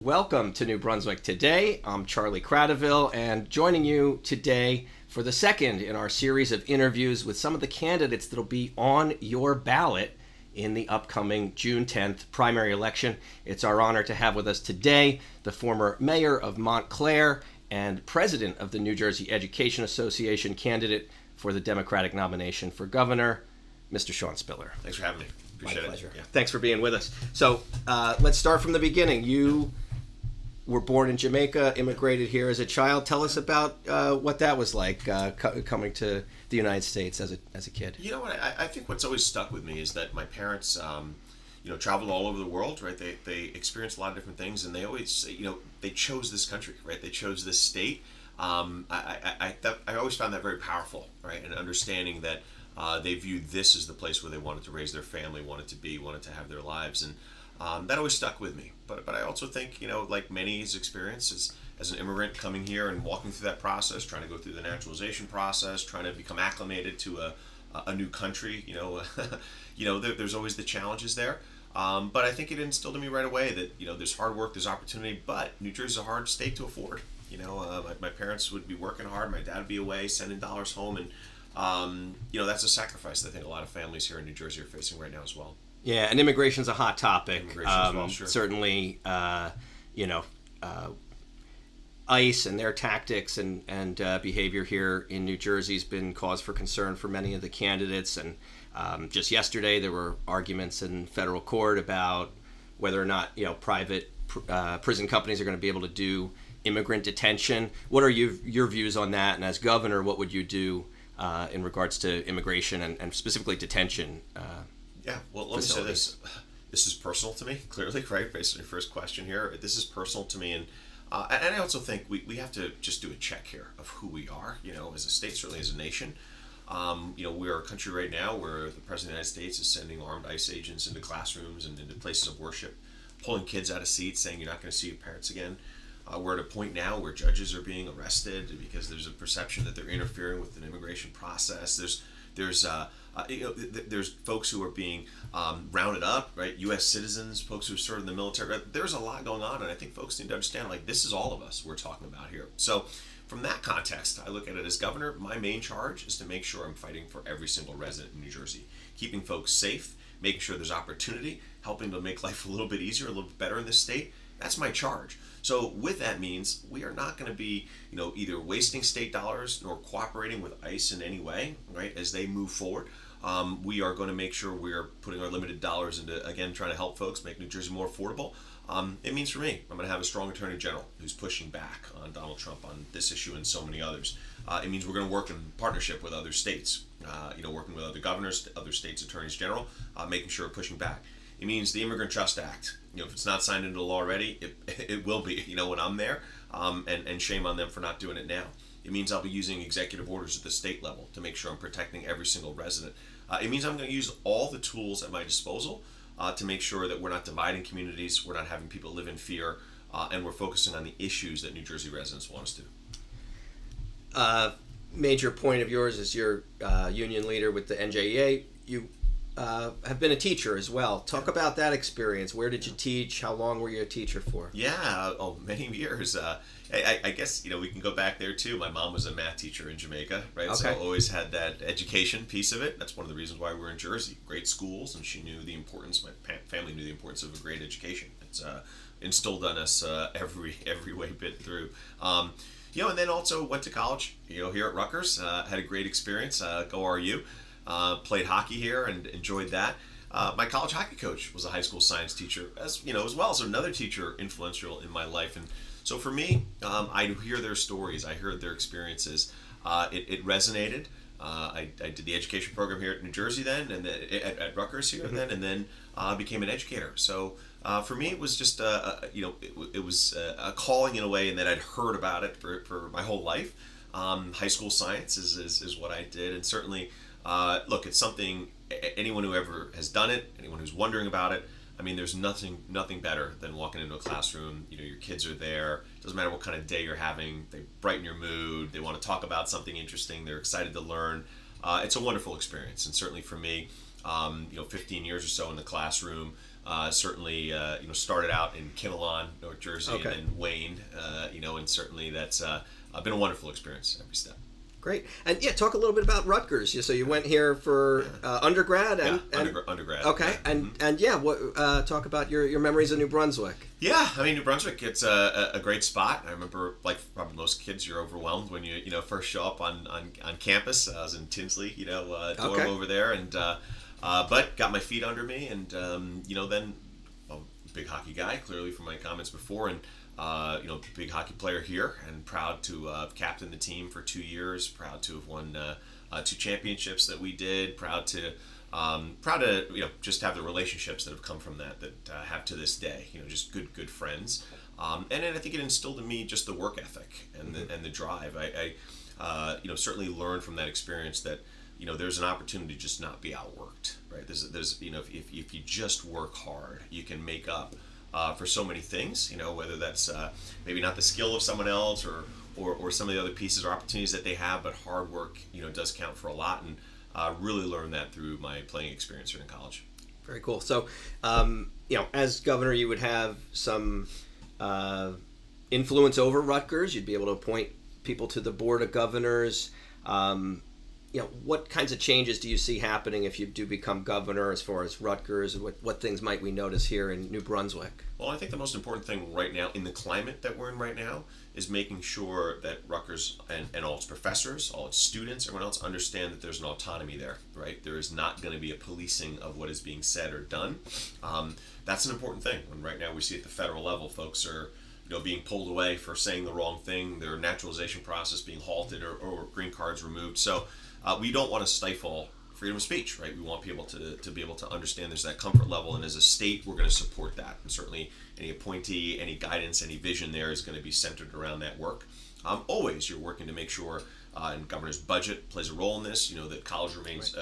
Welcome to New Brunswick Today. I'm Charlie Cradaville, and joining you today for the second in our series of interviews with some of the candidates that'll be on your ballot in the upcoming June 10th primary election. It's our honor to have with us today the former mayor of Montclair and president of the New Jersey Education Association, candidate for the Democratic nomination for governor, Mr. Sean Spiller. Thanks for having me. Appreciate My pleasure. it. Yeah. Thanks for being with us. So let's start from the beginning. You were born in Jamaica, immigrated here as a child. Tell us about what that was like coming to the United States as a kid. You know what? I think what's always stuck with me is that my parents, traveled all over the world, right? They experienced a lot of different things, and they always, they chose this country, right? They chose this state. I always found that very powerful, right? And understanding that they viewed this as the place where they wanted to raise their family, wanted to have their lives, and that always stuck with me. But I also think, like many's experiences as an immigrant coming here and walking through that process, trying to go through the naturalization process, trying to become acclimated to a new country, there's always the challenges there. But I think it instilled in me right away that, there's hard work, there's opportunity, but New Jersey's a hard state to afford. My parents would be working hard, my dad would be away, sending dollars home, and, that's a sacrifice that I think a lot of families here in New Jersey are facing right now as well. Yeah, and immigration's a hot topic. As well, sure. Certainly, ICE and their tactics and behavior here in New Jersey has been cause for concern for many of the candidates. And just yesterday, there were arguments in federal court about whether or not private prison companies are going to be able to do immigrant detention. What are your views on that? And as governor, what would you do in regards to immigration and specifically detention? Yeah, well, let me say this. This is personal to me, clearly, right? Based on your first question here, this is personal to me, and I also think we have to just do a check here of who we are, as a state, certainly as a nation. We're a country right now where the President of the United States is sending armed ICE agents into classrooms and into places of worship, pulling kids out of seats, saying you're not going to see your parents again. We're at a point now where judges are being arrested because there's a perception that they're interfering with an immigration process. There's folks who are being rounded up, right? U.S. citizens, folks who serve in the military. Right? There's a lot going on, and I think folks need to understand, this is all of us we're talking about here. So from that context, I look at it as governor. My main charge is to make sure I'm fighting for every single resident in New Jersey, keeping folks safe, making sure there's opportunity, helping to make life a little bit easier, a little bit better in this state. That's my charge. So with that means we are not going to be, either wasting state dollars nor cooperating with ICE in any way, right, as they move forward. We are going to make sure we're putting our limited dollars into, again, trying to help folks make New Jersey more affordable. It means for me, I'm going to have a strong attorney general who's pushing back on Donald Trump on this issue and so many others. It means we're going to work in partnership with other states, working with other governors, other states' attorneys general, making sure we're pushing back. It means the Immigrant Trust Act. If it's not signed into law already, it will be, when I'm there, and shame on them for not doing it now. It means I'll be using executive orders at the state level to make sure I'm protecting every single resident. It means I'm going to use all the tools at my disposal to make sure that we're not dividing communities, we're not having people live in fear, and we're focusing on the issues that New Jersey residents want us to. Major point of yours is you're union leader with the NJEA. You have been a teacher as well. Talk about that experience. Where did you teach? How long were you a teacher for? Yeah, many years. I guess, we can go back there too. My mom was a math teacher in Jamaica, right? Okay. So I always had that education piece of it. That's one of the reasons why we're in Jersey. Great schools, and she knew the importance, my family knew the importance of a great education. It's instilled on us every way bit through. And then also went to college, here at Rutgers. Had a great experience. Go RU. Played hockey here and enjoyed that. My college hockey coach was a high school science teacher as well. So another teacher influential in my life. And so for me, I hear their stories. I heard their experiences. It resonated. I did the education program here at New Jersey then, and at Rutgers here, mm-hmm. and then became an educator. So for me, it was just it was a calling in a way, in that I'd heard about it for my whole life. High school science is what I did, and certainly. Look, it's something anyone who ever has done it, anyone who's wondering about it, there's nothing better than walking into a classroom. Your kids are there. Doesn't matter what kind of day you're having. They brighten your mood. They want to talk about something interesting. They're excited to learn. It's a wonderful experience, and certainly for me, 15 years or so in the classroom, Certainly, started out in Kinnelon, North Jersey, Okay. and then Wayne, and certainly that's been a wonderful experience every step. Great. And talk a little bit about Rutgers. So you went here for undergrad and undergrad. Okay. And what talk about your memories of New Brunswick. Yeah, I mean, New Brunswick, it's a great spot. I remember, like probably most kids, you're overwhelmed when you first show up on campus. I was in Tinsley, dorm over there, and but got my feet under me, and then big hockey guy, clearly from my comments before, and big hockey player here, and proud to have captained the team for 2 years. Proud to have won 2 championships that we did. Proud to just have the relationships that have come from that have to this day. Just good friends. And then I think it instilled in me just the work ethic and the drive. I certainly learned from that experience that there's an opportunity to just not be outworked. Right? There's if you just work hard, you can make up for so many things, whether that's maybe not the skill of someone else or some of the other pieces or opportunities that they have, but hard work, does count for a lot, and really learned that through my playing experience here in college. Very cool. So, as governor, you would have some influence over Rutgers. You'd be able to appoint people to the board of governors. What kinds of changes do you see happening if you do become governor as far as Rutgers? What things might we notice here in New Brunswick? Well, I think the most important thing right now, in the climate that we're in right now, is making sure that Rutgers and all its professors, all its students, everyone else understand that there's an autonomy there, right? There is not going to be a policing of what is being said or done. That's an important thing. When right now we see at the federal level, folks are being pulled away for saying the wrong thing, their naturalization process being halted or green cards removed. So we don't want to stifle freedom of speech, right? We want people to be able to understand there's that comfort level, and as a state, we're going to support that. And certainly any appointee, any guidance, any vision there is going to be centered around that work. Always, you're working to make sure, and governor's budget plays a role in this, that college remains,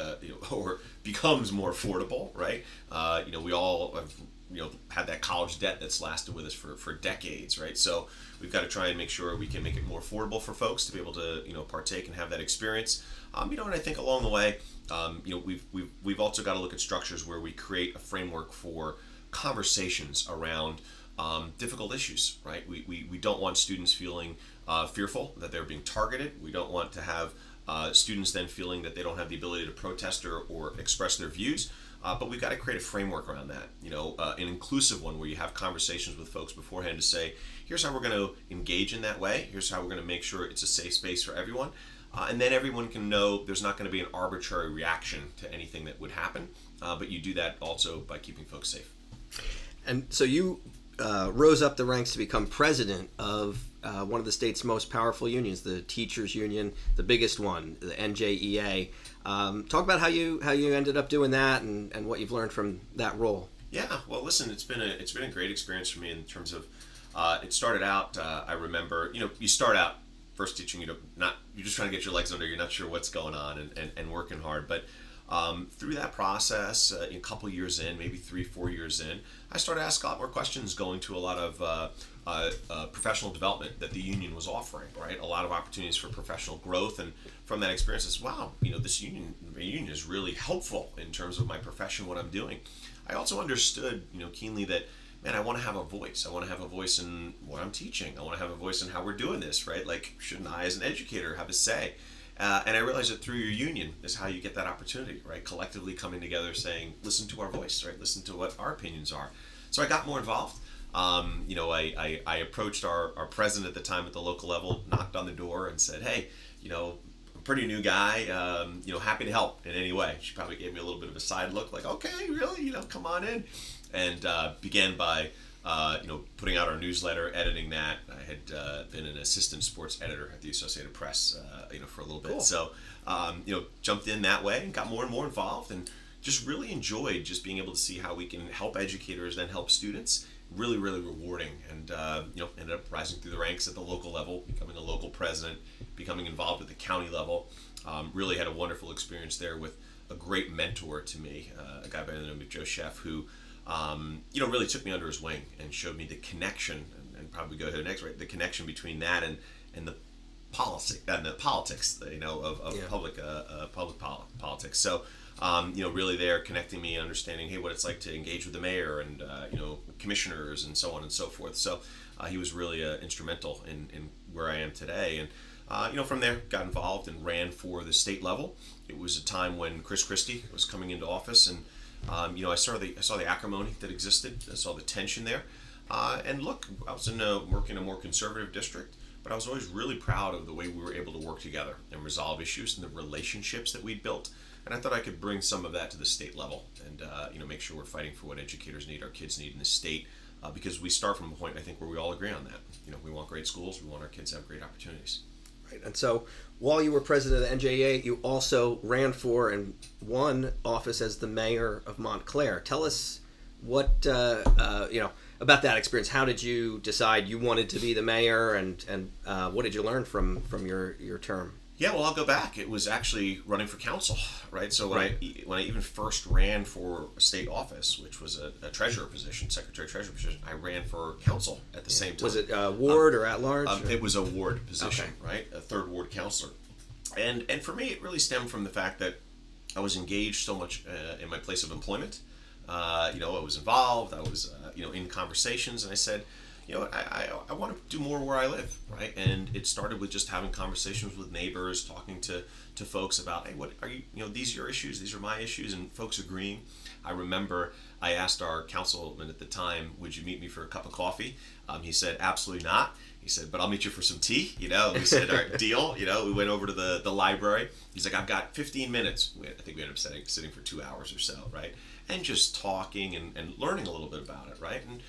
or becomes more affordable, right? We all have, had that college debt that's lasted with us for decades, right? So we've got to try and make sure we can make it more affordable for folks to be able to, partake and have that experience. And I think along the way, we've also got to look at structures where we create a framework for conversations around difficult issues, right? We don't want students feeling fearful that they're being targeted. We don't want to have students then feeling that they don't have the ability to protest or express their views. But we've got to create a framework around that, an inclusive one where you have conversations with folks beforehand to say, here's how we're going to engage in that way. Here's how we're going to make sure it's a safe space for everyone. And then everyone can know there's not going to be an arbitrary reaction to anything that would happen. But you do that also by keeping folks safe. And so you rose up the ranks to become president of one of the state's most powerful unions, the teachers union, the biggest one, the NJEA. Talk about how you ended up doing that and what you've learned from that role. Yeah, well, listen, it's been a great experience for me in terms of it started out. I remember, you start out first teaching, you're just trying to get your legs under, you're not sure what's going on and working hard, but through that process, a couple years in, maybe 3-4 years in, I started to ask a lot more questions, going to a lot of professional development that the union was offering, right? A lot of opportunities for professional growth, and from that experience, I said, wow, this union is really helpful in terms of my profession, what I'm doing. I also understood, keenly that, man, I want to have a voice. I want to have a voice in what I'm teaching. I want to have a voice in how we're doing this, right? Like, shouldn't I, as an educator, have a say? And I realized that through your union is how you get that opportunity, right? Collectively coming together saying, listen to our voice, right? Listen to what our opinions are. So I got more involved. I approached our president at the time at the local level, knocked on the door and said, hey, I'm a pretty new guy, happy to help in any way. She probably gave me a little bit of a side look like, okay, really, come on in. And began by putting out our newsletter, editing that. I had been an assistant sports editor at the Associated Press, for a little bit. Cool. So, jumped in that way and got more and more involved, and just really enjoyed just being able to see how we can help educators, then help students. Really, really rewarding, and ended up rising through the ranks at the local level, becoming a local president, becoming involved at the county level. Really had a wonderful experience there with a great mentor to me, a guy by the name of Joe Sheff, who really took me under his wing and showed me the connection, and probably go ahead next, right? The connection between that and the policy and the politics, of public politics. So really there connecting me and understanding, hey, what it's like to engage with the mayor and, commissioners and so on and so forth. So he was really instrumental in where I am today. And, from there, got involved and ran for the state level. It was a time when Chris Christie was coming into office, and, I saw the acrimony that existed. I saw the tension there. And look, I was working in a more conservative district, but I was always really proud of the way we were able to work together and resolve issues and the relationships that we'd built. And I thought I could bring some of that to the state level and, make sure we're fighting for what educators need, our kids need in the state, because we start from a point, I think, where we all agree on that. We want great schools. We want our kids to have great opportunities. Right. And so while you were president of the NJEA, you also ran for and won office as the mayor of Montclair. Tell us what, about that experience. How did you decide you wanted to be the mayor, and what did you learn from your term? Yeah, well, I'll go back. It was actually running for council, right? So when I even first ran for a state office, which was a treasurer position, secretary-treasurer position, I ran for council at the same time. Was it ward or at large? It was a ward position, right? A third ward councilor. And for me, it really stemmed from the fact that I was engaged so much in my place of employment. I was involved. I was, in conversations, and I said, I want to do more where I live, right? And it started with just having conversations with neighbors, talking to folks about, hey, what are you, these are your issues, these are my issues, and folks agreeing. I remember I asked our councilman at the time, would you meet me for a cup of coffee? He said, absolutely not. He said, but I'll meet you for some tea, We said, all right, deal. We went over to the library. He's like, I've got 15 minutes. I think we ended up sitting for 2 hours or so, right? And just talking and learning a little bit about it, right? And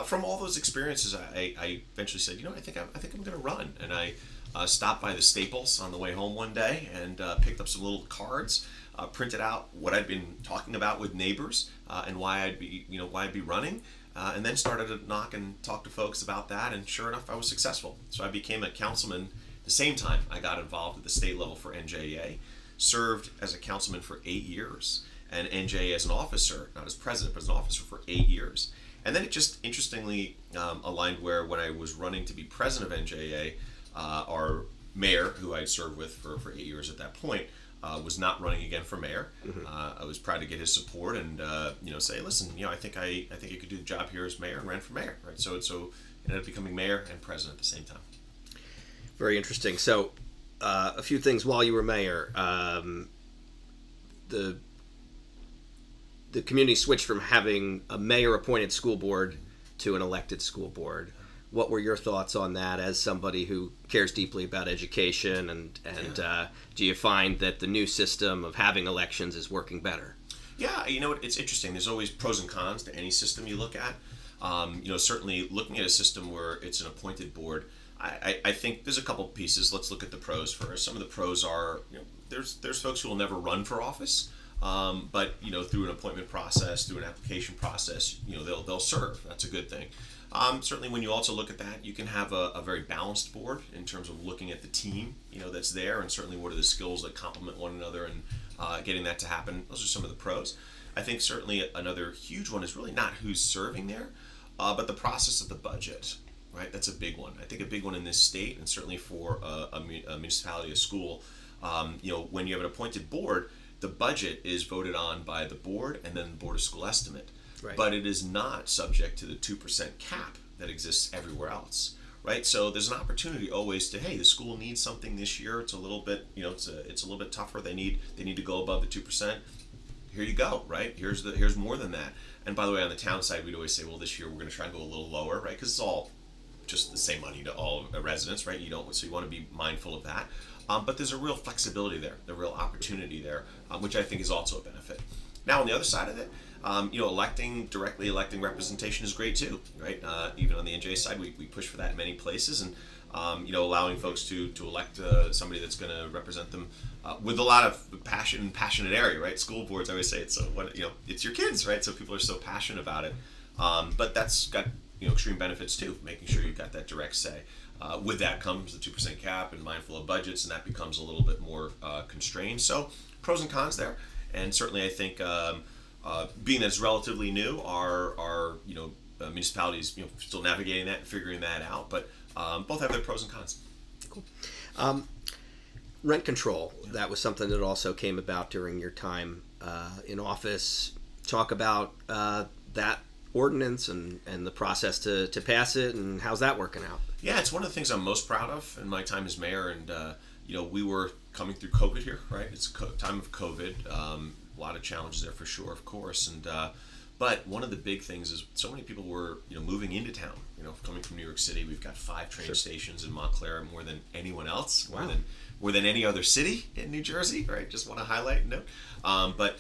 from all those experiences, I eventually said, I think I'm going to run. And I stopped by the Staples on the way home one day and picked up some little cards, printed out what I'd been talking about with neighbors and why I'd be running, and then started to knock and talk to folks about that. And sure enough, I was successful. So I became a councilman the same time I got involved at the state level for NJEA, served as a councilman for 8 years, and NJEA as an officer, not as president, but as an officer for 8 years. And then it just interestingly aligned where when I was running to be president of NJEA, our mayor, who I'd served with for 8 years at that point, was not running again for mayor. I was proud to get his support and say, listen, I think you could do the job here as mayor, and ran for mayor, right? So ended up becoming mayor and president at the same time. Very interesting. So a few things while you were mayor. The community switched from having a mayor-appointed school board to an elected school board. What were your thoughts on that as somebody who cares deeply about education, and do you find that the new system of having elections is working better? Yeah, it's interesting. There's always pros and cons to any system you look at. Certainly looking at a system where it's an appointed board, I think there's a couple pieces. Let's look at the pros first. Some of the pros are, there's folks who will never run for office. But through an appointment process, through an application process, they'll serve. That's a good thing. Certainly, when you also look at that, you can have a very balanced board in terms of looking at the team, that's there, and certainly what are the skills that complement one another, and getting that to happen. Those are some of the pros. I think certainly another huge one is really not who's serving there, but the process of the budget. Right, that's a big one. I think a big one in this state, and certainly for a municipality, a school. When you have an appointed board, the budget is voted on by the board and then the Board of School Estimate. Right. But it is not subject to the 2% cap that exists everywhere else, right? So there's an opportunity always to, hey, the school needs something this year. It's a little bit, it's a little bit tougher. They need to go above the 2%. Here you go, right? Here's more than that. And by the way, on the town side, we'd always say, well, this year we're going to try and go a little lower, right? Because it's all just the same money to all residents, right? So you want to be mindful of that. But there's a real flexibility there, a real opportunity there, which I think is also a benefit. Now, on the other side of it, directly electing representation is great too, right? Even on the NJ side, we push for that in many places, and allowing folks to elect somebody that's going to represent them with a lot of passionate area, right? School boards, I always say it's your kids, right? So people are so passionate about it, but that's got extreme benefits too, making sure you've got that direct say. With that comes the 2% cap and mindful of budgets, and that becomes a little bit more constrained. So pros and cons there, and certainly I think being that it's relatively new, our municipalities still navigating that and figuring that out, but both have their pros and cons. Cool. Rent control, that was something that also came about during your time in office. Talk about that ordinance and the process to pass it, and how's that working out? Yeah, it's one of the things I'm most proud of in my time as mayor. And we were coming through COVID here, right? It's a time of COVID. A lot of challenges there for sure, of course. And but one of the big things is so many people were moving into town. Coming from New York City, we've got 5 train stations in Montclair, more than anyone else, Wow. more than any other city in New Jersey, right? Just want to highlight and note. But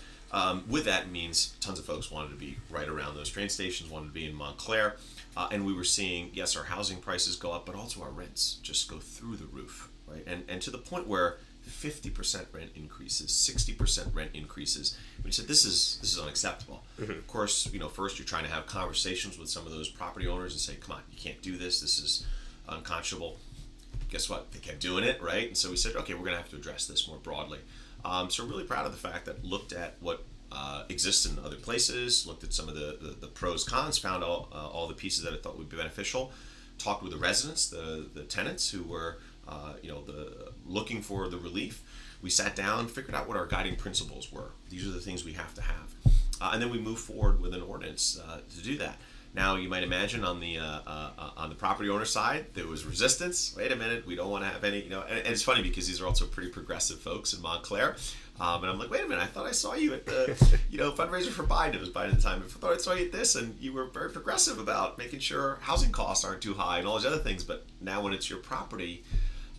with that means tons of folks wanted to be right around those train stations, wanted to be in Montclair. And we were seeing, yes, our housing prices go up, but also our rents just go through the roof, right? And to the point where 50% rent increases, 60% rent increases. We said this is unacceptable. Mm-hmm. Of course, first you're trying to have conversations with some of those property owners and say, come on, you can't do this. This is unconscionable. Guess what? They kept doing it, right? And so we said, okay, we're going to have to address this more broadly. So we're really proud of the fact that looked at what exists in other places, looked at some of the pros, cons, found all the pieces that I thought would be beneficial, talked with the residents, the tenants who were looking for the relief. We sat down, figured out what our guiding principles were. These are the things we have to have. And then we moved forward with an ordinance to do that. Now, you might imagine on the property owner side, there was resistance. Wait a minute, we don't want to have any, and it's funny because these are also pretty progressive folks in Montclair. And I'm like, wait a minute, I thought I saw you at the, fundraiser for Biden. It was Biden at the time. I thought I saw you at this, and you were very progressive about making sure housing costs aren't too high and all these other things. But now when it's your property,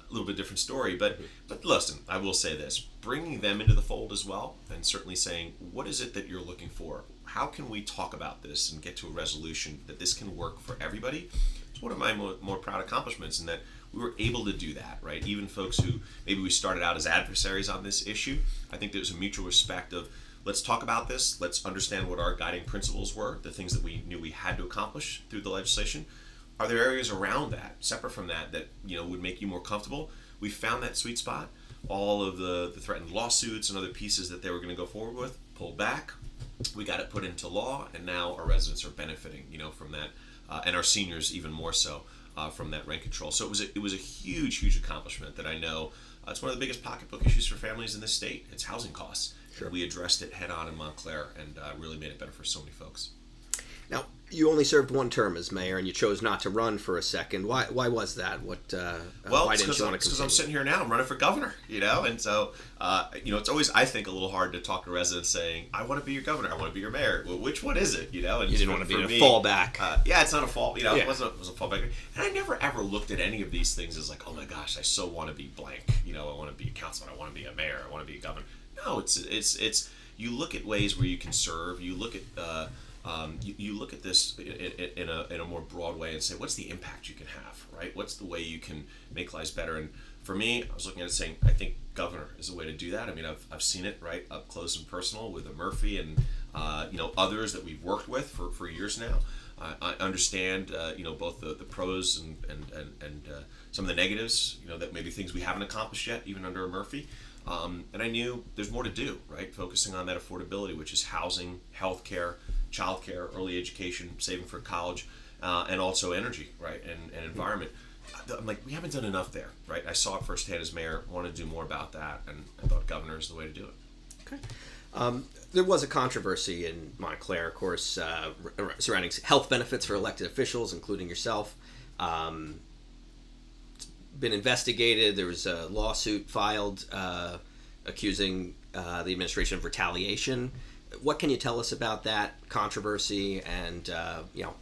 a little bit different story. But listen, I will say this, bringing them into the fold as well, and certainly saying, what is it that you're looking for? How can we talk about this and get to a resolution that this can work for everybody? It's one of my more proud accomplishments in that we were able to do that, right? Even folks who maybe we started out as adversaries on this issue, I think there was a mutual respect of, let's talk about this, let's understand what our guiding principles were, the things that we knew we had to accomplish through the legislation. Are there areas around that, separate from that would make you more comfortable? We found that sweet spot. All of the threatened lawsuits and other pieces that they were going to go forward with, pulled back. We got it put into law, and now our residents are benefiting, from that, and our seniors even more so from that rent control. So it was a huge accomplishment that I know it's one of the biggest pocketbook issues for families in this state. It's housing costs. Sure. We addressed it head on in Montclair and really made it better for so many folks. Now, you only served one term as mayor, and you chose not to run for a second. Why was that? Why didn't you want to continue? Because I'm sitting here now, I'm running for governor, and so, it's always, I think, a little hard to talk to residents saying, I want to be your governor, I want to be your mayor. Well, which one is it, And you didn't want to be a fallback. Yeah, it's not a fall, it was a fallback. And I never ever looked at any of these things as like, oh my gosh, I so want to be blank, I want to be a councilman, I want to be a mayor, I want to be a governor. No, it's you look at ways where you can serve, you look at you look at this in a more broad way and say, what's the impact you can have, right? What's the way you can make lives better? And for me, I was looking at it saying, I think governor is a way to do that. I mean, I've seen it right up close and personal with Murphy and others that we've worked with for years now. I understand both the pros and some of the negatives, that maybe things we haven't accomplished yet, even under Murphy. And I knew there's more to do, right? Focusing on that affordability, which is housing, healthcare, childcare, early education, saving for college, and also energy, right, and environment. I'm like, we haven't done enough there, right? I saw it firsthand as mayor, wanted to do more about that, and I thought governor is the way to do it. Okay. There was a controversy in Montclair, of course, surrounding health benefits for elected officials, including yourself. Been investigated. There was a lawsuit filed accusing the administration of retaliation. What can you tell us about that controversy and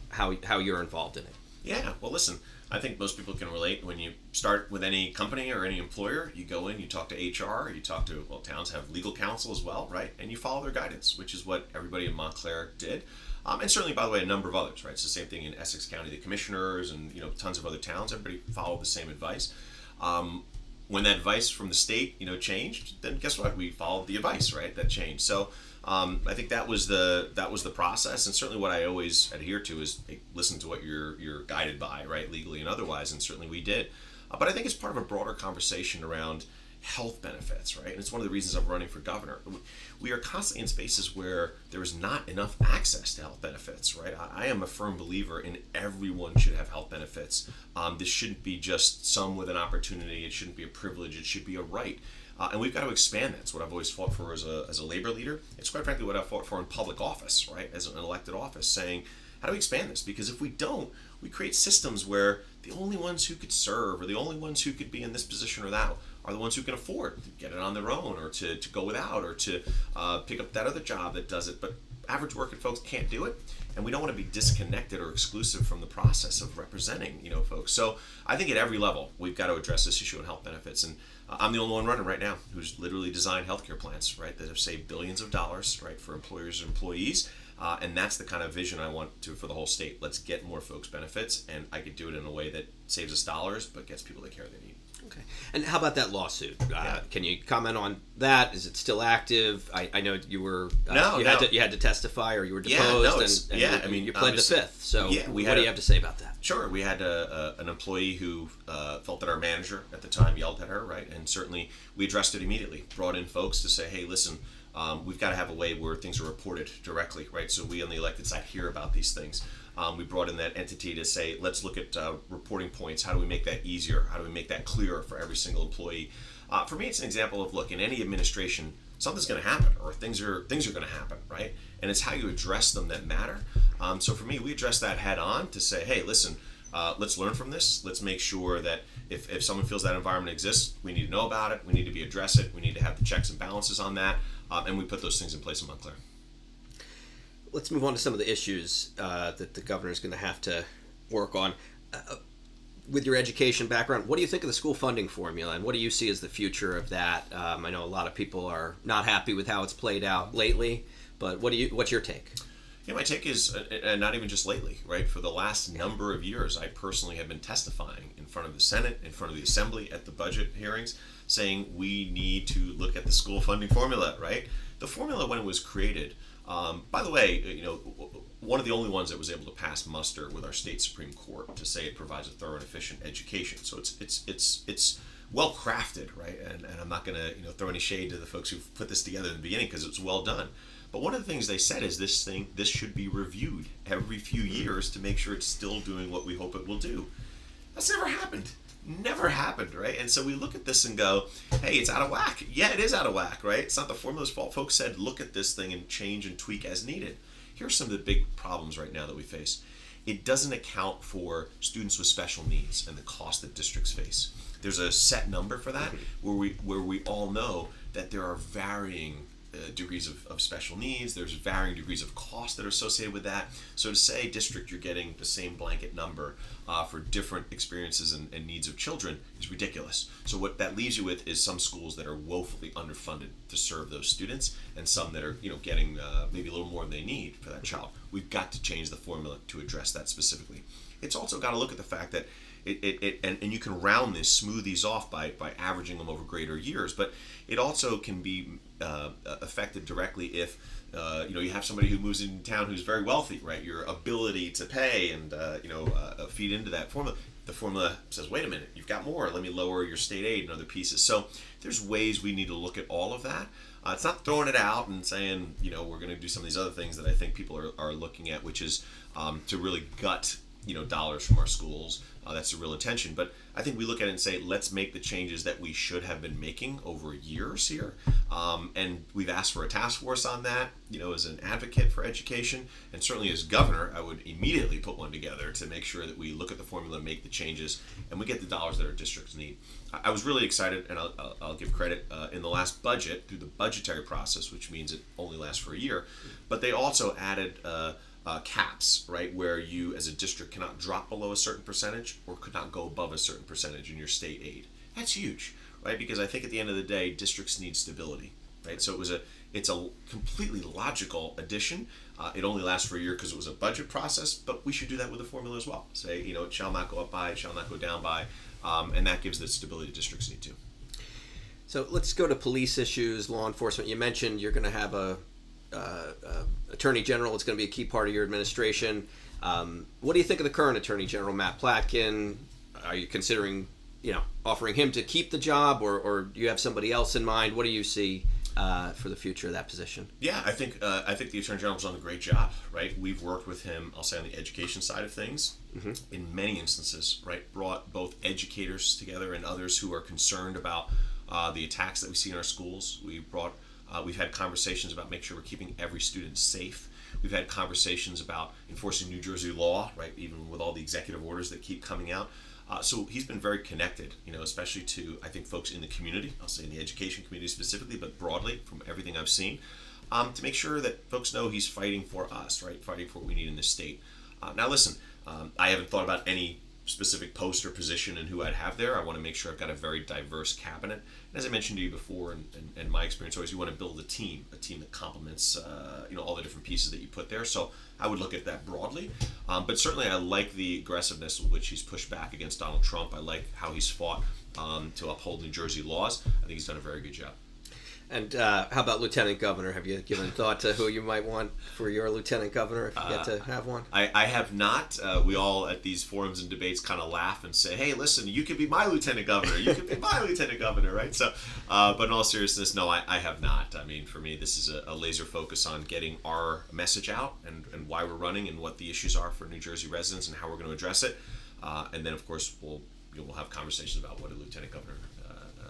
how you're involved in it? Yeah, well, listen, I think most people can relate. When you start with any company or any employer, you go in, you talk to HR, you talk to, towns have legal counsel as well, right? And you follow their guidance, which is what everybody in Montclair did. And certainly, by the way, a number of others, right? It's the same thing in Essex County, the commissioners and, tons of other towns. Everybody followed the same advice. When that advice from the state, changed, then guess what? We followed the advice, right? That changed. So I think that was the process, and certainly what I always adhere to is listen to what you're guided by, right, legally and otherwise, and certainly we did. But I think it's part of a broader conversation around health benefits, right? And it's one of the reasons I'm running for governor. We are constantly in spaces where there is not enough access to health benefits, right? I am a firm believer in everyone should have health benefits. This shouldn't be just some with an opportunity. It shouldn't be a privilege. It should be a right. And we've got to expand that. It's what I've always fought for as a labor leader. It's quite frankly what I've fought for in public office, right, as an elected office, saying, how do we expand this? Because if we don't, we create systems where the only ones who could serve or the only ones who could be in this position or that are the ones who can afford to get it on their own or to go without or to pick up that other job that does it. But average working folks can't do it. And we don't want to be disconnected or exclusive from the process of representing, folks. So I think at every level, we've got to address this issue in health benefits. And I'm the only one running right now who's literally designed healthcare plans, right, that have saved billions of dollars, right, for employers and employees. And that's the kind of vision I want for the whole state. Let's get more folks benefits, and I could do it in a way that saves us dollars but gets people the care they need. Okay. And how about that lawsuit? Can you comment on that? Is it still active? I know you were you had to testify or you were deposed. You pled the fifth. So what do you have to say about that? Sure. We had an employee who felt that our manager at the time yelled at her, right? And certainly we addressed it immediately. Brought in folks to say, hey, listen, we've got to have a way where things are reported directly, right? So we on the elected side hear about these things. We brought in that entity to say, let's look at reporting points. How do we make that easier? How do we make that clearer for every single employee? For me, it's an example of, look, in any administration, something's going to happen or things are going to happen, right? And it's how you address them that matter. So for me, we address that head on to say, hey, listen, let's learn from this. Let's make sure that if someone feels that environment exists, we need to know about it. We need to address it. We need to have the checks and balances on that. And we put those things in place in Montclair. Let's move on to some of the issues that the governor is going to have to work on. With your education background, what do you think of the school funding formula, and what do you see as the future of that? I know a lot of people are not happy with how it's played out lately, but what's your take? Yeah, my take is, and not even just lately, right? For the last number of years, I personally have been testifying in front of the Senate, in front of the Assembly, at the budget hearings, saying we need to look at the school funding formula, right? The formula, when it was created, by the way, one of the only ones that was able to pass muster with our state Supreme Court to say it provides a thorough and efficient education. So it's well crafted, right? And I'm not going to throw any shade to the folks who put this together in the beginning because it was well done. But one of the things they said is this should be reviewed every few years to make sure it's still doing what we hope it will do. That's never happened. Never happened, right? And so we look at this and go, hey, it's out of whack. Yeah, it is out of whack, right? It's not the formula's fault. Folks said, look at this thing and change and tweak as needed. Here are some of the big problems right now that we face. It doesn't account for students with special needs and the cost that districts face. There's a set number for that where we all know that there are varying degrees of special needs. There's varying degrees of cost that are associated with that. So to say, district, you're getting the same blanket number for different experiences and needs of children is ridiculous. So what that leaves you with is some schools that are woefully underfunded to serve those students, and some that are getting maybe a little more than they need for that child. We've got to change the formula to address that specifically. It's also got to look at the fact that and you can round this, smooth these off by averaging them over greater years, but it also can be affected directly if you have somebody who moves into town who's very wealthy, right? Your ability to pay and feed into that formula. The formula says, wait a minute, you've got more. Let me lower your state aid and other pieces. So there's ways we need to look at all of that. It's not throwing it out and saying we're going to do some of these other things that I think people are looking at, which is to really gut dollars from our schools. That's the real intention. But I think we look at it and say, let's make the changes that we should have been making over years here. And we've asked for a task force on that, as an advocate for education. And certainly as governor, I would immediately put one together to make sure that we look at the formula, make the changes, and we get the dollars that our districts need. I was really excited, and I'll give credit, in the last budget, through the budgetary process, which means it only lasts for a year, but they also added caps, right, where you as a district cannot drop below a certain percentage or could not go above a certain percentage in your state aid. That's huge, right? Because I think at the end of the day, districts need stability, right? So it's a completely logical addition. It only lasts for a year because it was a budget process, but we should do that with the formula as well. Say, it shall not go up by, it shall not go down by, and that gives the stability districts need to. So let's go to police issues, law enforcement. You mentioned you're going to have a Attorney General. It's going to be a key part of your administration. What do you think of the current Attorney General, Matt Platkin? Are you considering, offering him to keep the job, or do you have somebody else in mind? What do you see for the future of that position? Yeah, I think the Attorney General's done a great job, right? We've worked with him, I'll say, on the education side of things, in many instances, right? Brought both educators together and others who are concerned about the attacks that we see in our schools. We've had conversations about making sure we're keeping every student safe. We've had conversations about enforcing New Jersey law, right? Even with all the executive orders that keep coming out. So he's been very connected, especially to, I think, folks in the community. I'll say in the education community specifically, but broadly from everything I've seen, to make sure that folks know he's fighting for us, right? Fighting for what we need in this state. Now, listen, I haven't thought about any specific post or position and who I'd have there. I want to make sure I've got a very diverse cabinet. And as I mentioned to you before, and my experience always, you want to build a team that complements, all the different pieces that you put there. So I would look at that broadly. But certainly I like the aggressiveness with which he's pushed back against Donald Trump. I like how he's fought to uphold New Jersey laws. I think he's done a very good job. And how about Lieutenant Governor? Have you given thought to who you might want for your Lieutenant Governor if you get to have one? I have not. We all at these forums and debates kind of laugh and say, hey, listen, you could be my Lieutenant Governor. You could be my Lieutenant Governor, right? So, but in all seriousness, no, I have not. I mean, for me, this is a laser focus on getting our message out and why we're running and what the issues are for New Jersey residents and how we're going to address it. And then, of course, we'll have conversations about what a Lieutenant Governor,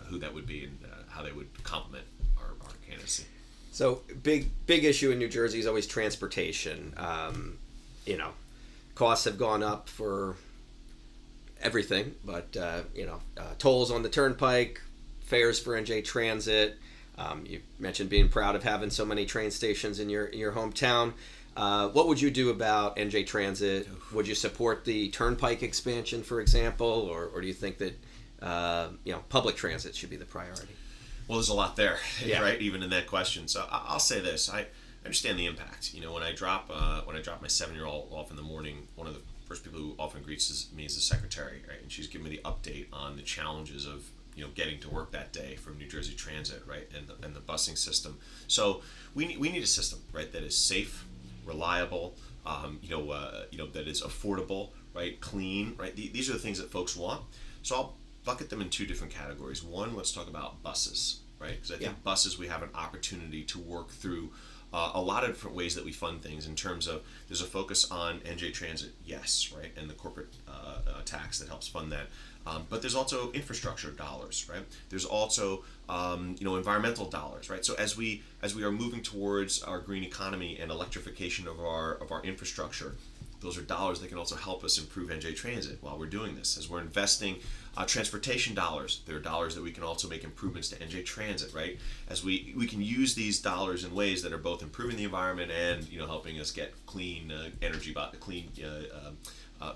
who that would be and how they would complement our candidacy. So big issue in New Jersey is always transportation. Costs have gone up for everything, but tolls on the turnpike, fares for NJ Transit. You mentioned being proud of having so many train stations in your hometown. What would you do about NJ Transit? Would you support the turnpike expansion, for example, or do you think that public transit should be the priority? Well, there's a lot there, right? Even in that question. So I'll say this: I understand the impact. When I drop my 7-year-old off in the morning, one of the first people who often greets me is the secretary, right? And she's giving me the update on the challenges of getting to work that day from New Jersey Transit, right, and the busing system. So we need a system, right, that is safe, reliable, that is affordable, right, clean, right. These are the things that folks want. So I'll bucket them in two different categories. One, let's talk about buses, right? Because I think buses, we have an opportunity to work through a lot of different ways that we fund things in terms of there's a focus on NJ Transit, yes, right, and the corporate tax that helps fund that. But there's also infrastructure dollars, right? There's also environmental dollars, right? So as we are moving towards our green economy and electrification of our infrastructure, those are dollars that can also help us improve NJ Transit while we're doing this. As we're investing transportation dollars, there are dollars that we can also make improvements to NJ Transit, right? As we can use these dollars in ways that are both improving the environment and helping us get clean energy,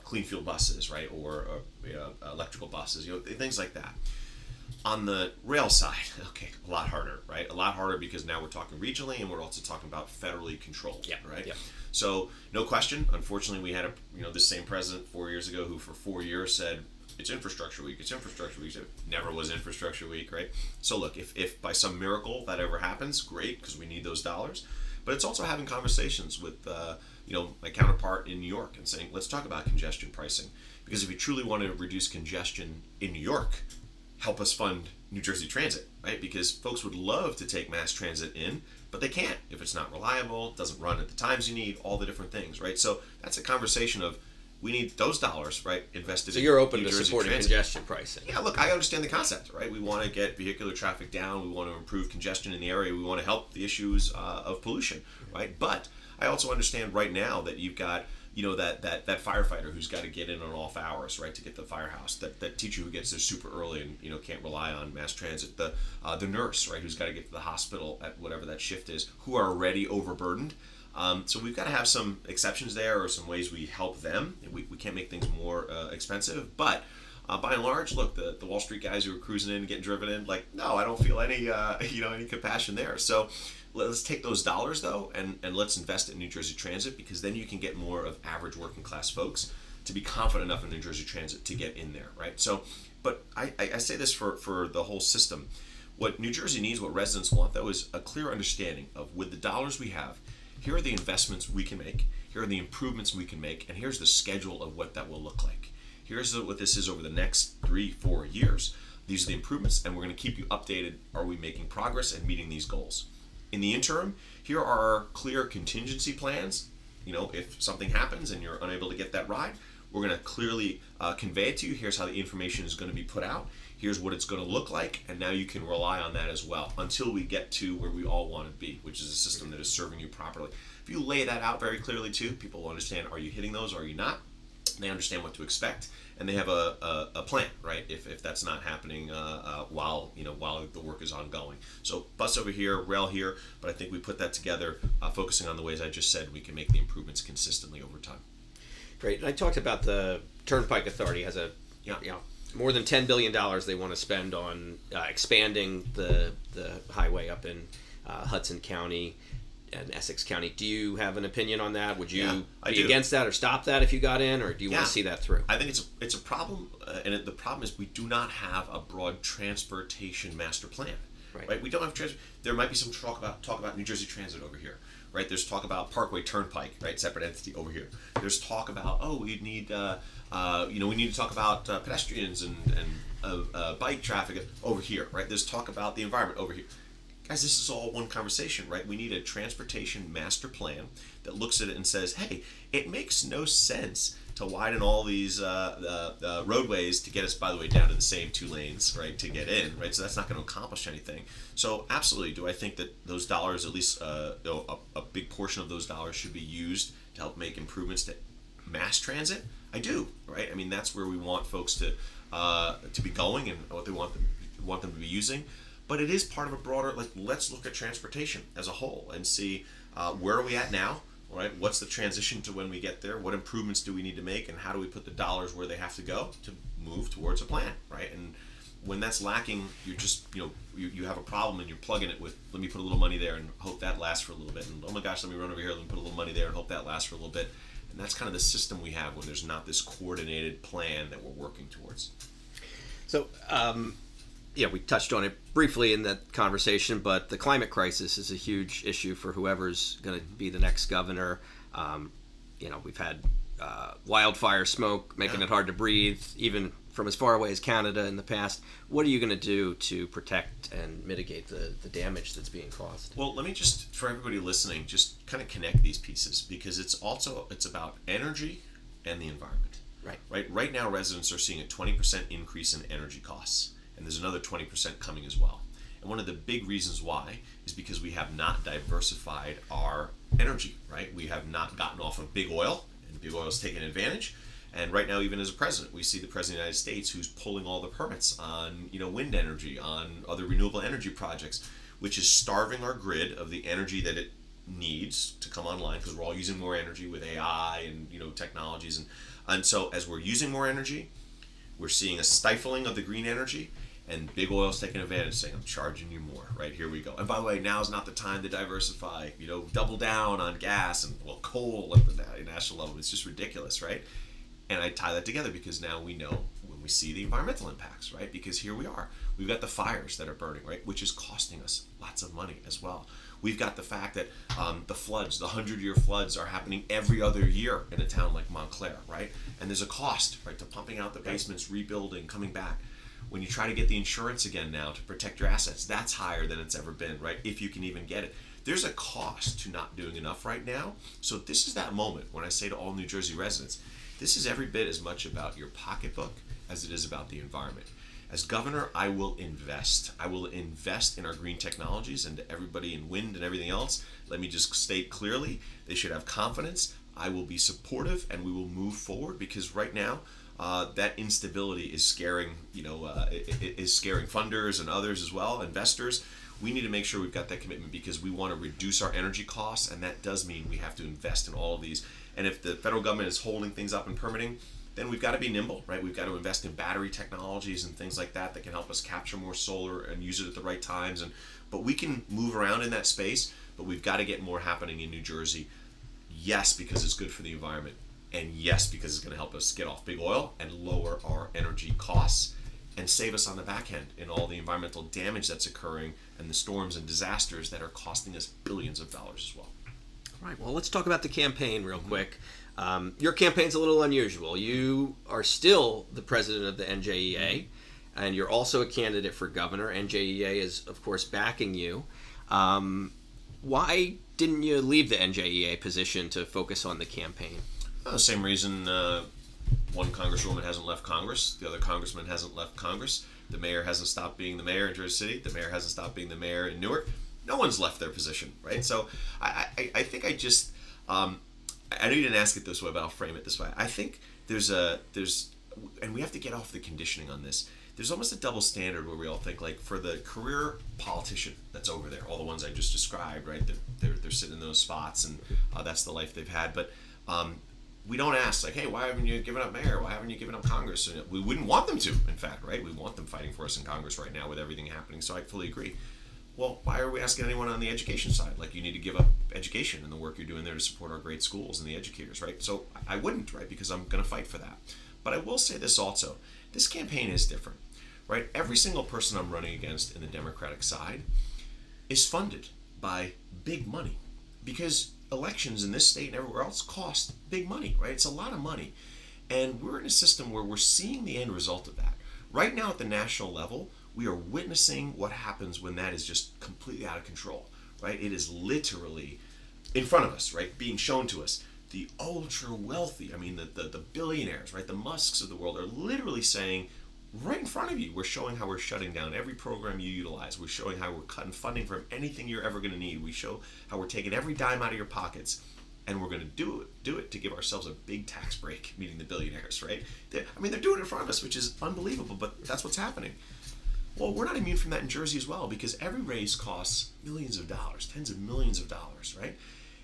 clean fuel buses, right, or electrical buses, things like that. On the rail side, okay, a lot harder, right? A lot harder because now we're talking regionally and we're also talking about federally controlled, right? Yeah. So no question, unfortunately, we had this same president 4 years ago who for 4 years said, it's infrastructure week, it's infrastructure week. It never was infrastructure week, right? So look, if by some miracle that ever happens, great, because we need those dollars. But it's also having conversations with my counterpart in New York and saying, let's talk about congestion pricing. Because if you truly want to reduce congestion in New York, help us fund New Jersey Transit, right? Because folks would love to take mass transit in, but they can't if it's not reliable, doesn't run at the times you need, all the different things, right? So that's a conversation of we need those dollars, right, invested in. So you're open New to Jersey supporting Transit. congestion pricing. Yeah, look, I understand the concept, right? We want to get vehicular traffic down. We want to improve congestion in the area. We want to help the issues of pollution, right? But I also understand right now that you've got that firefighter who's got to get in on off hours, right, to get to the firehouse. That teacher who gets there super early and can't rely on mass transit. The nurse, right, who's got to get to the hospital at whatever that shift is, who are already overburdened. So we've got to have some exceptions there or some ways we help them. We can't make things more expensive, but by and large, look, the Wall Street guys who are cruising in and getting driven in, like, no, I don't feel any any compassion there. So let's take those dollars though and let's invest in New Jersey Transit, because then you can get more of average working class folks to be confident enough in New Jersey Transit to get in there, right? So, but I say this for the whole system. What New Jersey needs, what residents want though, is a clear understanding of, with the dollars we have, here are the investments we can make, here are the improvements we can make, and here's the schedule of what that will look like. Here's what this is over the next 3-4 years. These are the improvements, and we're going to keep you updated. Are we making progress and meeting these goals? In the interim, here are our clear contingency plans. If something happens and you're unable to get that ride, We're going to clearly convey it to you. Here's how the information is going to be put out. Here's what it's going to look like, and now you can rely on that as well until we get to where we all want to be, which is a system that is serving you properly. If you lay that out very clearly too, people will understand, are you hitting those, are you not? They understand what to expect, and they have a plan, right? If that's not happening while the work is ongoing. So bus over here, rail here, but I think we put that together, focusing on the ways I just said, we can make the improvements consistently over time. Great. And I talked about the Turnpike Authority has more than $10 billion they want to spend on expanding the highway up in Hudson County and Essex County. Do you have an opinion on that? Would you be against that or stop that if you got in, or do you want to see that through? I think it's a problem, and the problem is we do not have a broad transportation master plan. Right? We don't have there might be some talk about New Jersey Transit over here. Right? There's talk about Parkway Turnpike, right? Separate entity over here. There's talk about we need we need to talk about pedestrians and bike traffic over here, right? There's talk about the environment over here. Guys, this is all one conversation, right? We need a transportation master plan that looks at it and says, hey, it makes no sense to widen all these roadways to get us, by the way, down to the same 2 lanes, right, to get in, right? So that's not going to accomplish anything. So absolutely, do I think that those dollars, at least a big portion of those dollars, should be used to help make improvements to mass transit? I do, right? I mean, that's where we want folks to be going and what they want them to be using. But it is part of a broader, let's look at transportation as a whole and see where are we at now, right? What's the transition to when we get there? What improvements do we need to make, and how do we put the dollars where they have to go to move towards a plan, right? And when that's lacking, you're just, you have a problem and you're plugging it with, let me put a little money there and hope that lasts for a little bit. And oh my gosh, let me run over here, let me put a little money there and hope that lasts for a little bit. And that's kind of the system we have when there's not this coordinated plan that we're working towards. So, we touched on it briefly in that conversation, but the climate crisis is a huge issue for whoever's going to be the next governor. We've had wildfire smoke making it hard to breathe, even from as far away as Canada in the past. What are you going to do to protect and mitigate the damage that's being caused? Well, let me just, for everybody listening, just kind of connect these pieces, because it's about energy and the environment. Right now, residents are seeing a 20% increase in energy costs. And there's another 20% coming as well. And one of the big reasons why is because we have not diversified our energy, right? We have not gotten off of big oil, and big oil is taking advantage. And right now, even as a president, we see the president of the United States who's pulling all the permits on, wind energy, on other renewable energy projects, which is starving our grid of the energy that it needs to come online, because we're all using more energy with AI and, technologies. And so as we're using more energy, we're seeing a stifling of the green energy. And big oil's taking advantage, saying, I'm charging you more, right? Here we go. And by the way, now's not the time to diversify, double down on gas and, coal at the national level. It's just ridiculous, right? And I tie that together because now we know when we see the environmental impacts, right? Because here we are. We've got the fires that are burning, right? Which is costing us lots of money as well. We've got the fact that the floods, the 100-year floods, are happening every other year in a town like Montclair, right? And there's a cost, right, to pumping out the basements, rebuilding, coming back. When you try to get the insurance again now to protect your assets, that's higher than it's ever been, right? If you can even get it. There's a cost to not doing enough right now. So this is that moment when I say to all New Jersey residents, this is every bit as much about your pocketbook as it is about the environment. As governor, I will invest. I will invest in our green technologies, and to everybody in wind and everything else, let me just state clearly, they should have confidence. I will be supportive, and we will move forward, because right now, that instability is scaring, is scaring funders and others as well, investors. We need to make sure we've got that commitment, because we want to reduce our energy costs, and that does mean we have to invest in all of these. And if the federal government is holding things up in permitting, then we've got to be nimble, right? We've got to invest in battery technologies and things like that can help us capture more solar and use it at the right times. But we can move around in that space, but we've got to get more happening in New Jersey. Yes, because it's good for the environment. And yes, because it's going to help us get off big oil and lower our energy costs and save us on the back end in all the environmental damage that's occurring and the storms and disasters that are costing us billions of dollars as well. All right, well, let's talk about the campaign real quick. Your campaign's a little unusual. You are still the president of the NJEA, and you're also a candidate for governor. NJEA is, of course, backing you. Why didn't you leave the NJEA position to focus on the campaign? The same reason one congresswoman hasn't left Congress. The other congressman hasn't left Congress. The mayor hasn't stopped being the mayor in Jersey City. The mayor hasn't stopped being the mayor in Newark. No one's left their position, right? So I think I just, I know you didn't ask it this way, but I'll frame it this way. I think there's, and we have to get off the conditioning on this. There's almost a double standard where we all think, like, for the career politician that's over there, all the ones I just described, right? They're sitting in those spots, and that's the life they've had. But we don't ask, like, hey, why haven't you given up mayor? Why haven't you given up Congress? And we wouldn't want them to, in fact, right? We want them fighting for us in Congress right now with everything happening. So I fully agree. Well, why are we asking anyone on the education side? Like, you need to give up education and the work you're doing there to support our great schools and the educators, right? So I wouldn't, right? Because I'm going to fight for that. But I will say this also. This campaign is different, right? Every single person I'm running against in the Democratic side is funded by big money, because elections in this state and everywhere else cost big money, right? It's a lot of money. And we're in a system where we're seeing the end result of that. Right now at the national level, we are witnessing what happens when that is just completely out of control, right? It is literally in front of us, right? Being shown to us. The ultra wealthy, I mean the billionaires, right? The Musks of the world are literally saying, right in front of you, we're showing how we're shutting down every program you utilize. We're showing how we're cutting funding from anything you're ever going to need. We show how we're taking every dime out of your pockets, and we're going to do it to give ourselves a big tax break, meaning the billionaires, right? They're doing it in front of us, which is unbelievable, but that's what's happening. Well, we're not immune from that in Jersey as well, because every race costs millions of dollars, tens of millions of dollars, right?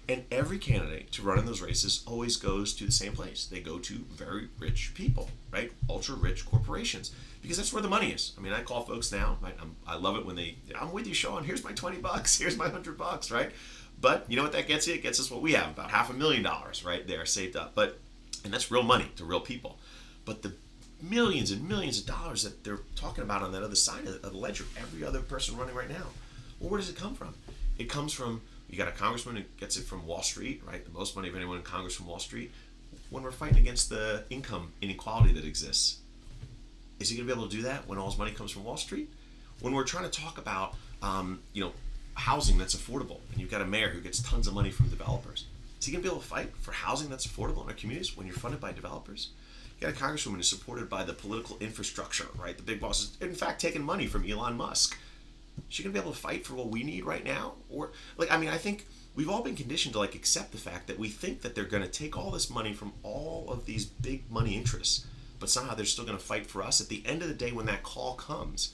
And every candidate to run in those races always goes to the same place. They go to very rich people, right? Ultra rich corporations, because that's where the money is. I mean, I call folks now, right? I love it when I'm with you, Sean. Here's my $20. Here's my $100, right? But you know what that gets you? It gets us what we have, about $500,000 right there saved up. And that's real money to real people. But the millions and millions of dollars that they're talking about on that other side of the ledger, every other person running right now, well, where does it come from? It comes from, you got a congressman who gets it from Wall Street, right? The most money of anyone in Congress from Wall Street. When we're fighting against the income inequality that exists, is he going to be able to do that when all his money comes from Wall Street? When we're trying to talk about, housing that's affordable, and you've got a mayor who gets tons of money from developers, is he going to be able to fight for housing that's affordable in our communities when you're funded by developers? You got a congresswoman who's supported by the political infrastructure, right? The big bosses, in fact, taking money from Elon Musk. Is she going to be able to fight for what we need right now? Or, I think we've all been conditioned to, accept the fact that we think that they're going to take all this money from all of these big money interests, but somehow they're still going to fight for us. At the end of the day, when that call comes,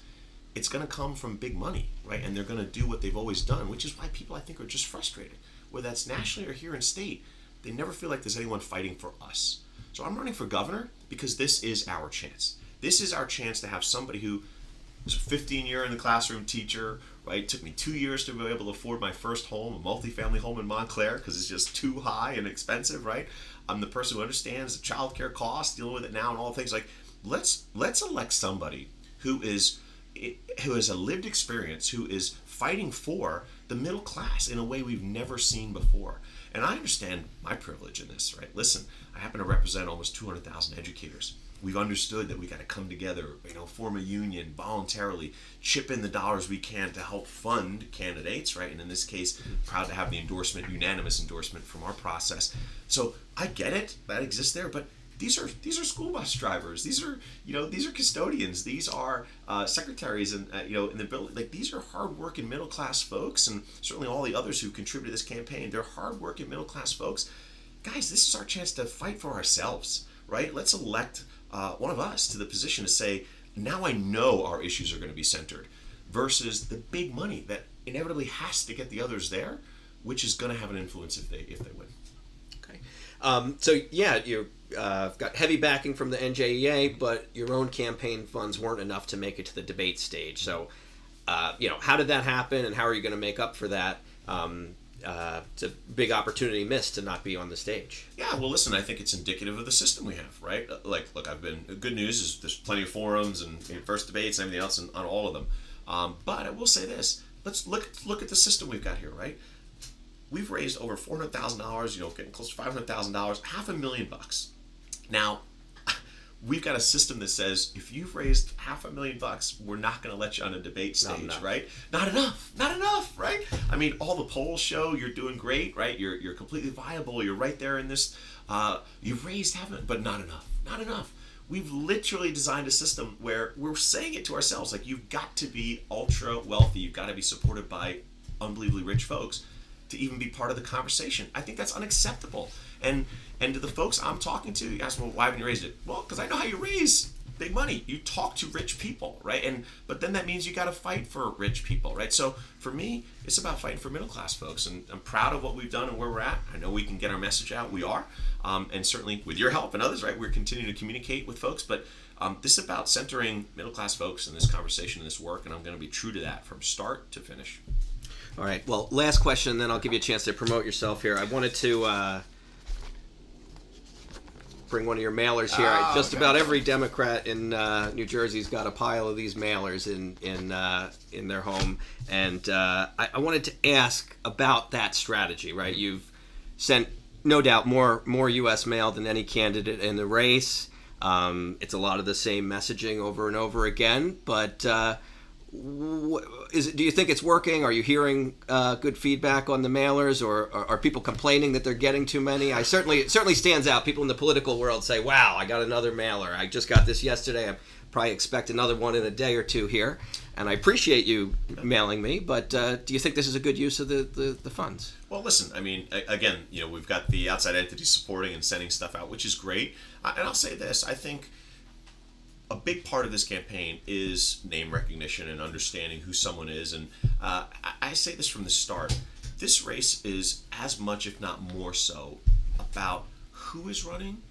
it's going to come from big money, right? And they're going to do what they've always done, which is why people, I think, are just frustrated. Whether that's nationally or here in state, they never feel like there's anyone fighting for us. So I'm running for governor because this is our chance. This is our chance to have somebody who was a 15-year in the classroom teacher, right? It took me 2 years to be able to afford my first home, a multifamily home in Montclair, because it's just too high and expensive, right? I'm the person who understands the childcare costs, dealing with it now and all things. Let's elect somebody who has a lived experience, who is fighting for the middle class in a way we've never seen before. And I understand my privilege in this, right? Listen, I happen to represent almost 200,000 educators. We've understood that we got to come together, form a union, voluntarily chip in the dollars we can to help fund candidates, right? And in this case, proud to have the unanimous endorsement from our process. So I get it, that exists there, but these are school bus drivers. These are custodians. These are secretaries, and in the building. These are hardworking middle class folks, and certainly all the others who contributed to this campaign. They're hardworking middle class folks. Guys, this is our chance to fight for ourselves, right? Let's elect one of us to the position to say, now I know our issues are going to be centered, versus the big money that inevitably has to get the others there, which is going to have an influence if they win. Okay. You've got heavy backing from the NJEA, but your own campaign funds weren't enough to make it to the debate stage. So, how did that happen, and how are you going to make up for that? It's a big opportunity missed to not be on the stage. Yeah, well, listen, I think it's indicative of the system we have, right? Look, good news is there's plenty of forums and first debates and everything else on all of them. But I will say this: let's look at the system we've got here, right? We've raised over $400,000, getting close to $500,000, $500,000. Now, we've got a system that says if you've raised $500,000, we're not going to let you on a debate stage, right? Not enough, right? I mean, all the polls show you're doing great, right? You're completely viable. You're right there in this. You've raised but not enough, Not enough. We've literally designed a system where we're saying it to ourselves, like, you've got to be ultra wealthy, you've got to be supported by unbelievably rich folks to even be part of the conversation. I think that's unacceptable. And to the folks I'm talking to, you ask me, well, why haven't you raised it? Well, because I know how you raise big money. You talk to rich people, right? But then that means you got to fight for rich people, right? So for me, it's about fighting for middle class folks, and I'm proud of what we've done and where we're at. I know we can get our message out. We are, and certainly with your help and others, right? We're continuing to communicate with folks, but this is about centering middle class folks in this conversation and this work, and I'm going to be true to that from start to finish. All right. Well, last question, and then I'll give you a chance to promote yourself here. I wanted to bring one of your mailers here. Just about every Democrat in New Jersey's got a pile of these mailers in their home, and I wanted to ask about that strategy. Right, you've sent no doubt more U.S. mail than any candidate in the race. It's a lot of the same messaging over and over again, but do you think it's working? Are you hearing good feedback on the mailers, or are people complaining that they're getting too many? It certainly stands out. People in the political world say, wow, I got another mailer. I just got this yesterday. I probably expect another one in a day or two here. And I appreciate you mailing me, but do you think this is a good use of the funds? Well, listen, I mean, again, we've got the outside entities supporting and sending stuff out, which is great. And I'll say this, I think a big part of this campaign is name recognition and understanding who someone is. And I say this from the start. This race is as much, if not more so, about who is running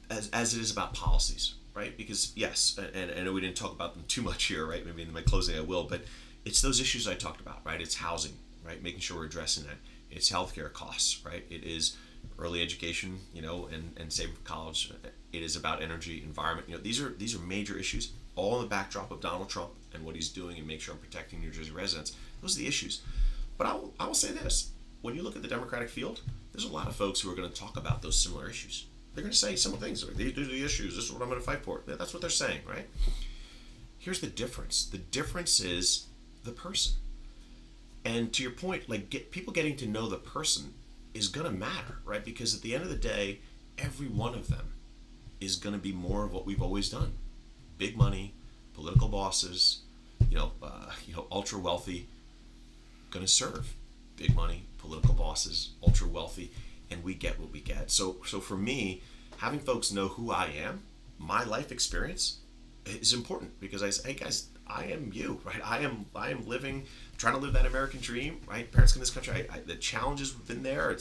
as it is about policies, right? Because, yes, and I know we didn't talk about them too much here, right? Maybe in my closing I will, but it's those issues I talked about, right? It's housing, right? Making sure we're addressing that. It's healthcare costs, right? It is early education, and saving for college. It is about energy, environment. These are major issues, all in the backdrop of Donald Trump and what he's doing, and make sure I'm protecting New Jersey residents. Those are the issues. But I will say this: when you look at the Democratic field, there's a lot of folks who are going to talk about those similar issues. They're going to say similar things. These are the issues. This is what I'm going to fight for. That's what they're saying, right? Here's the difference. The difference is the person. And to your point, people getting to know the person is going to matter, right? Because at the end of the day, every one of them is going to be more of what we've always done. Big money, political bosses, ultra wealthy, going to serve big money, political bosses, ultra wealthy, and we get what we get. So for me, having folks know who I am, my life experience is important, because I say, hey guys, I am you, right? I am trying to live that American dream, right? Parents come to this country, the challenges have been there.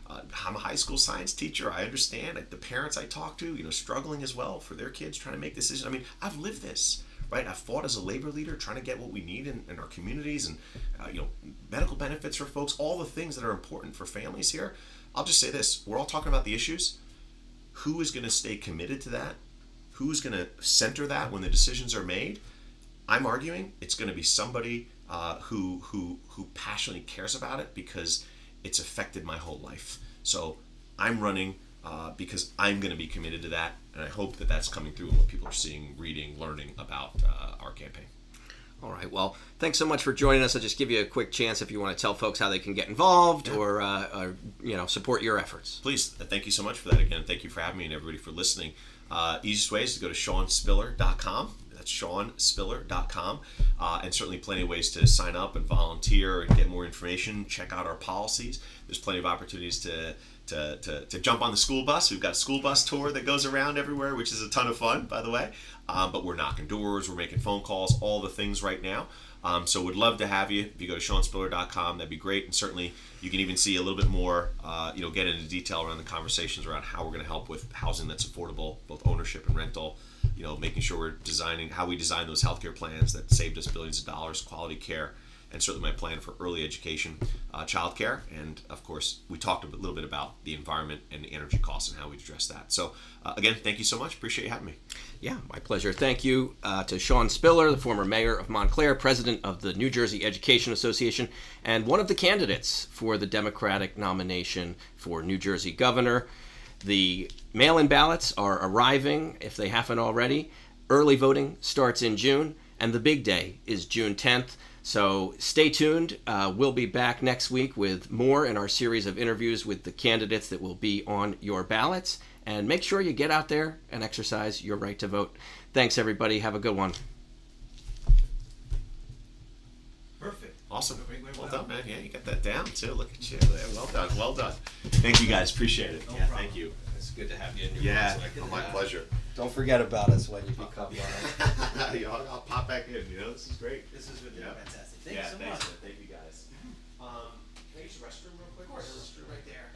I'm a high school science teacher. I understand the parents I talk to, struggling as well for their kids, trying to make decisions. I mean, I've lived this, right? I've fought as a labor leader, trying to get what we need in our communities, and medical benefits for folks, all the things that are important for families here. I'll just say this: we're all talking about the issues. Who is going to stay committed to that? Who's going to center that when the decisions are made? I'm arguing it's going to be somebody who passionately cares about it, because it's affected my whole life. So I'm running because I'm going to be committed to that, and I hope that that's coming through in what people are seeing, reading, learning about our campaign. All right. Well, thanks so much for joining us. I'll just give you a quick chance if you want to tell folks how they can get involved, or support your efforts. Please. Thank you so much for that. Again, thank you for having me, and everybody for listening. Easiest way is to go to SeanSpiller.com. That's SeanSpiller.com. And certainly plenty of ways to sign up and volunteer and get more information. Check out our policies. There's plenty of opportunities to jump on the school bus. We've got a school bus tour that goes around everywhere, which is a ton of fun, by the way. But we're knocking doors, we're making phone calls, all the things right now. So would love to have you. If you go to SeanSpiller.com, that'd be great. And certainly you can even see a little bit more, get into detail around the conversations around how we're going to help with housing that's affordable, both ownership and rental. Making sure we're designing how we design those healthcare plans that saved us billions of dollars, quality care, and certainly my plan for early education, childcare, and of course we talked a little bit about the environment and the energy costs and how we address that. So again, thank you so much. Appreciate you having me. Yeah, my pleasure. Thank you to Sean Spiller, the former mayor of Montclair, president of the New Jersey Education Association, and one of the candidates for the Democratic nomination for New Jersey governor. The mail-in ballots are arriving, if they haven't already. Early voting starts in June, and the big day is June 10th. So stay tuned. We'll be back next week with more in our series of interviews with the candidates that will be on your ballots. And make sure you get out there and exercise your right to vote. Thanks, everybody. Have a good one. Perfect. Awesome. Well done, man. Yeah, you got that down, too. Look at you. Yeah, well done. Well done. Thank you, guys. Appreciate it. No yeah, problem. thank you. It's good to have you in your Yeah, Brunswick. my pleasure. Don't forget about us when you become I'll pop back in. This is great. This has been fantastic. Thank Yeah, you so thanks, much. man. Thank you, guys. Can I use the restroom real quick? Of course, let's do it right there.